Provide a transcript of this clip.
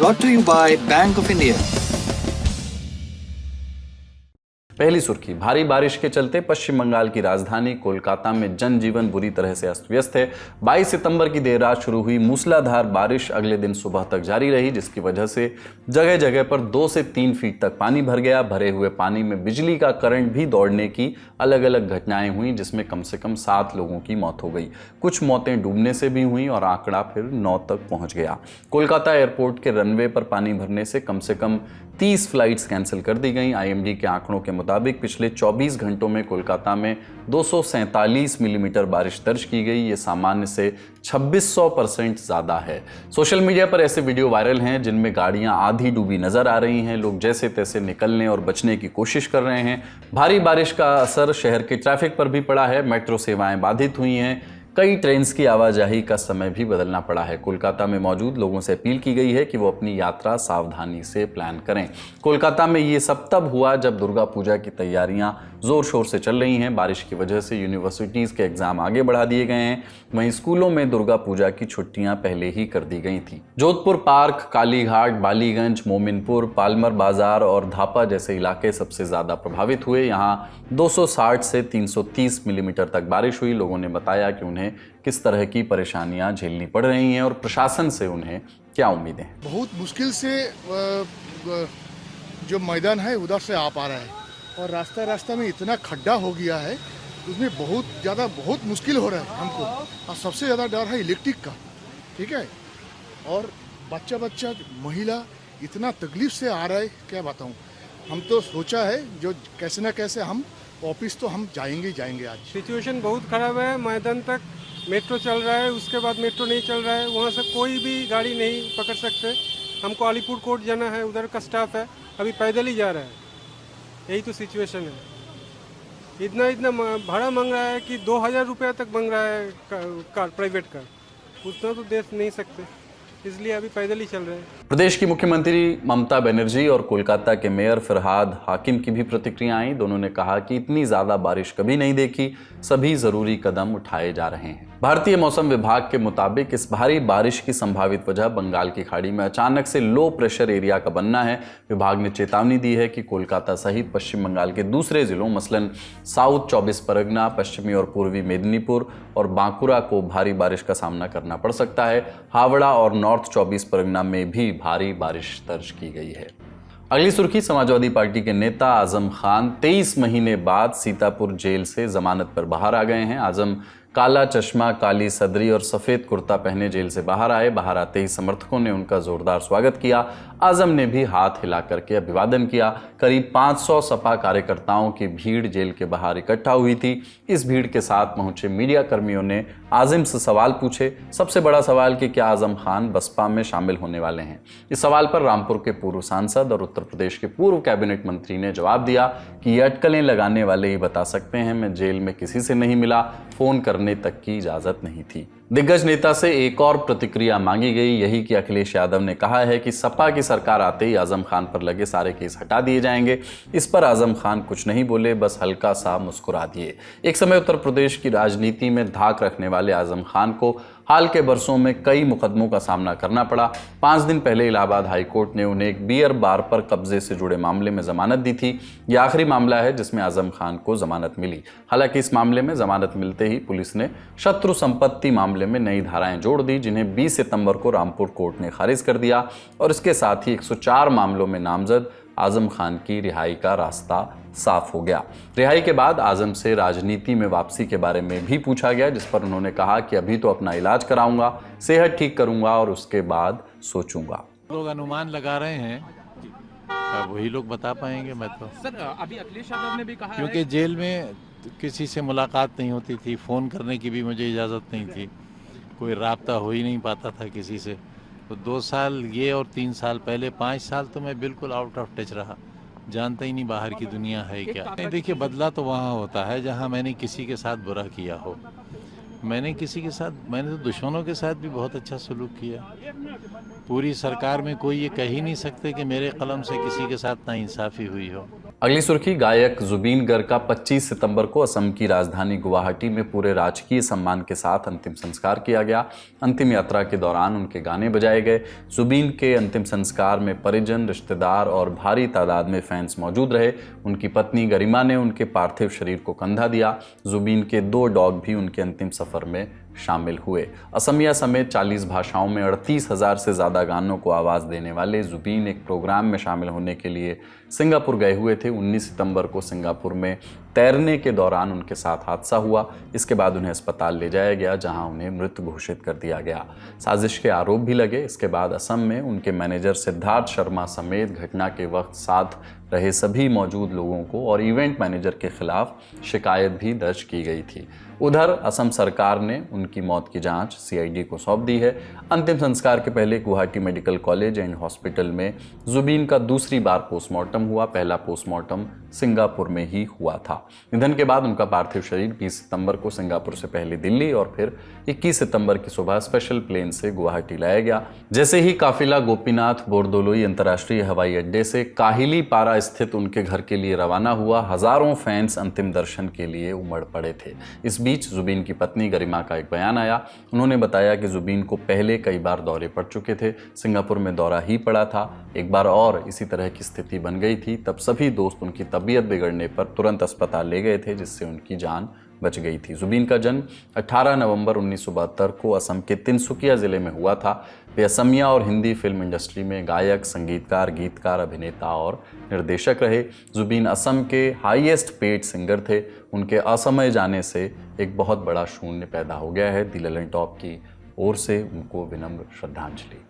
brought to you by Bank of India. पहली सुर्खी, भारी बारिश के चलते पश्चिम बंगाल की राजधानी कोलकाता में जनजीवन बुरी तरह से अस्त व्यस्त है। 22 सितंबर की देर रात शुरू हुई मूसलाधार बारिश अगले दिन सुबह तक जारी रही, जिसकी वजह से जगह जगह पर 2 से 3 फीट तक पानी भर गया। भरे हुए पानी में बिजली का करंट भी दौड़ने की अलग अलग घटनाएं हुई, जिसमें कम से कम 7 लोगों की मौत हो गई। कुछ मौतें डूबने से भी हुई और आंकड़ा फिर 9 तक पहुंच गया। कोलकाता एयरपोर्ट के रनवे पर पानी भरने से कम 30 फ्लाइट्स कैंसिल कर दी गई। आईएमडी के आंकड़ों के मुताबिक पिछले 24 घंटों में कोलकाता में 247 मिलीमीटर बारिश दर्ज की गई। ये सामान्य से 2600% ज्यादा है। सोशल मीडिया पर ऐसे वीडियो वायरल हैं जिनमें गाड़ियां आधी डूबी नजर आ रही हैं। लोग जैसे तैसे निकलने और बचने की कोशिश कर रहे हैं। भारी बारिश का असर शहर के ट्रैफिक पर भी पड़ा है। मेट्रो सेवाएं बाधित हुई हैं। कई ट्रेन्स की आवाजाही का समय भी बदलना पड़ा है। कोलकाता में मौजूद लोगों से अपील की गई है कि वो अपनी यात्रा सावधानी से प्लान करें। कोलकाता में ये सब तब हुआ जब दुर्गा पूजा की तैयारियां जोर शोर से चल रही हैं। बारिश की वजह से यूनिवर्सिटीज के एग्जाम आगे बढ़ा दिए गए हैं। वहीं स्कूलों में दुर्गा पूजा की छुट्टियां पहले ही कर दी गई थी। जोधपुर पार्क, कालीघाट, बालीगंज, मोमिनपुर, पालमर बाजार और धापा जैसे इलाके सबसे ज्यादा प्रभावित हुए। यहाँ 260 से 330 मिलीमीटर तक बारिश हुई। लोगों ने बताया कि उन्हें किस तरह की परेशानियां झेलनी पड़ रही हैं और प्रशासन से उन्हें क्या उम्मीदें हैं। बहुत मुश्किल से जो मैदान है उधर से आ पा रहा है और रास्ता में इतना खड्डा हो गया है, उसमें बहुत मुश्किल हो रहा है हमको। और सबसे ज़्यादा डर है इलेक्ट्रिक का, ठीक है। और बच्चा महिला इतना तकलीफ से आ रहा है, क्या बताऊं। हम तो सोचा है जो कैसे ना कैसे हम ऑफिस तो हम जाएंगे आज। सिचुएशन बहुत खराब है। मैदान तक मेट्रो चल रहा है, उसके बाद मेट्रो नहीं चल रहा है। वहाँ से कोई भी गाड़ी नहीं पकड़ सकते। हमको अलीपुर कोर्ट जाना है, उधर का स्टाफ है, अभी पैदल ही जा रहा है। यही तो सिचुएशन है। इतना भाड़ा मांग रहा है कि 2000 रुपया तक मांग रहा है कार, प्राइवेट कार। उतना तो दे नहीं सकते, इसलिए अभी पैदल ही चल रहे हैं। प्रदेश की मुख्यमंत्री ममता बनर्जी और कोलकाता के मेयर फरहाद हाकिम की भी प्रतिक्रिया आई। दोनों ने कहा कि इतनी ज्यादा बारिश कभी नहीं देखी, सभी जरूरी कदम उठाए जा रहे हैं। भारतीय मौसम विभाग के मुताबिक इस भारी बारिश की संभावित वजह बंगाल की खाड़ी में अचानक से लो प्रेशर एरिया का बनना है। विभाग ने चेतावनी दी है कि कोलकाता सहित पश्चिम बंगाल के दूसरे जिलों मसलन साउथ 24 परगना, पश्चिमी और पूर्वी मेदिनीपुर और बांकुरा को भारी बारिश का सामना करना पड़ सकता है। हावड़ा और नॉर्थ 24 परगना में भी भारी बारिश दर्ज की गई है। अगली सुर्खी, समाजवादी पार्टी के नेता आजम खान 23 महीने बाद सीतापुर जेल से जमानत पर बाहर आ गए हैं। आजम काला चश्मा, काली सदरी और सफेद कुर्ता पहने जेल से बाहर आए। बाहर आते ही समर्थकों ने उनका जोरदार स्वागत किया। आजम ने भी हाथ हिला करके अभिवादन किया। करीब 500 सपा कार्यकर्ताओं की भीड़ जेल के बाहर इकट्ठा हुई थी। इस भीड़ के साथ पहुंचे मीडिया कर्मियों ने आजम से सवाल पूछे। सबसे बड़ा सवाल कि क्या आजम खान बसपा में शामिल होने वाले हैं। इस सवाल पर रामपुर के पूर्व सांसद और उत्तर प्रदेश के पूर्व कैबिनेट मंत्री ने जवाब दिया कि ये अटकलें लगाने वाले ही बता सकते हैं। मैं जेल में किसी से नहीं मिला, फोन करने तक की इजाजत नहीं थी। दिग्गज नेता से एक और प्रतिक्रिया मांगी गई, यही कि अखिलेश यादव ने कहा है कि सपा की सरकार आते ही आजम खान पर लगे सारे केस हटा दिए जाएंगे। इस पर आजम खान कुछ नहीं बोले, बस हल्का सा मुस्कुरा दिए। एक समय उत्तर प्रदेश की राजनीति में धाक रखने वाले आजम खान को हाल के बरसों में कई मुकदमों का सामना करना पड़ा। 5 दिन पहले इलाहाबाद हाईकोर्ट ने उन्हें एक बियर बार पर कब्जे से जुड़े मामले में जमानत दी थी। यह आखिरी मामला है जिसमें आजम खान को जमानत मिली। हालांकि इस मामले में जमानत मिलते ही पुलिस ने शत्रु संपत्ति मामले में नई धाराएं जोड़ दी, जिन्हें 20 सितंबर को रामपुर कोर्ट ने खारिज कर दिया और इसके साथ ही 104 मामलों में नामजद आजम खान की रिहाई का रास्ता साफ हो गया। रिहाई के बाद आजम से राजनीति में वापसी के बारे में भी पूछा गया, जिस पर उन्होंने कहा कि अभी तो अपना इलाज कराऊंगा, सेहत ठीक करूंगा और उसके बाद सोचूंगा। लोग अनुमान लगा रहे हैं, वही लोग बता पाएंगे। मैं तो सर अभी अखिलेश यादव ने भी कहा क्योंकि है जेल में किसी से मुलाकात नहीं होती थी, फ़ोन करने की भी मुझे इजाज़त नहीं थी, कोई राब्ता हो ही नहीं पाता था किसी से। तो 2 साल ये और 3 साल पहले 5 साल तो मैं बिल्कुल आउट ऑफ टच रहा, जानता ही नहीं बाहर की दुनिया है क्या। नहीं, देखिए बदला तो वहाँ होता है जहाँ मैंने किसी के साथ बुरा किया हो। मैंने तो दुश्मनों के साथ भी बहुत अच्छा सलूक किया। पूरी सरकार में कोई ये कह ही नहीं सकते कि मेरे कलम से किसी के साथ नाइंसाफ़ी हुई हो। अगली सुर्खी, गायक जुबीन गर्ग का 25 सितंबर को असम की राजधानी गुवाहाटी में पूरे राजकीय सम्मान के साथ अंतिम संस्कार किया गया। अंतिम यात्रा के दौरान उनके गाने बजाए गए। जुबीन के अंतिम संस्कार में परिजन, रिश्तेदार और भारी तादाद में फैंस मौजूद रहे। उनकी पत्नी गरिमा ने उनके पार्थिव शरीर को कंधा दिया। जुबीन के 2 डॉग भी उनके अंतिम सफर में शामिल हुए। असमिया समेत 40 भाषाओं में 38,000 से ज़्यादा गानों को आवाज़ देने वाले जुबीन एक प्रोग्राम में शामिल होने के लिए सिंगापुर गए हुए थे। 19 सितंबर को सिंगापुर में तैरने के दौरान उनके साथ हादसा हुआ। इसके बाद उन्हें अस्पताल ले जाया गया, जहां उन्हें मृत घोषित कर दिया गया। साजिश के आरोप भी लगे। इसके बाद असम में उनके मैनेजर सिद्धार्थ शर्मा समेत घटना के वक्त साथ रहे सभी मौजूद लोगों को और इवेंट मैनेजर के खिलाफ शिकायत भी दर्ज की गई थी। उधर असम सरकार ने उनकी मौत की जांच सीआईडी को सौंप दी है। अंतिम संस्कार के पहले Guwahati medical college and hospital में जुबीन का दूसरी बार पोस्टमार्टम हुआ। पहला पोस्टमार्टम सिंगापुर में ही हुआ था। निधन के बाद उनका पार्थिव शरीर 20 सितंबर को सिंगापुर से पहले दिल्ली और फिर 21 सितंबर की सुबह स्पेशल प्लेन से गुवाहाटी लाया गया। जैसे ही काफिला गोपीनाथ बोरदोलोई अंतर्राष्ट्रीय हवाई अड्डे से काहिली पारा स्थित उनके घर के लिए रवाना हुआ, हजारों फैंस अंतिम दर्शन के लिए उमड़ पड़े थे। इस बीच जुबीन की पत्नी गरिमा का एक बयान आया। उन्होंने बताया कि जुबीन को पहले कई बार दौरे पड़ चुके थे। सिंगापुर में दौरा ही पड़ा था। एक बार और इसी तरह की स्थिति बन गई थी। तब सभी दोस्त उनकी तबीयत बिगड़ने पर तुरंत अस्पताल ले गए थे, जिससे उनकी जान बच गई थी। जुबीन का जन्म 18 नवंबर 1972 को असम के तिनसुकिया जिले में हुआ था। वे असमिया और हिंदी फिल्म इंडस्ट्री में गायक, संगीतकार, गीतकार, अभिनेता और निर्देशक रहे। जुबीन असम के हाईएस्ट पेड सिंगर थे। उनके असमय जाने से एक बहुत बड़ा शून्य पैदा हो गया है। दी ललन टॉप की ओर से उनको विनम्र श्रद्धांजलि।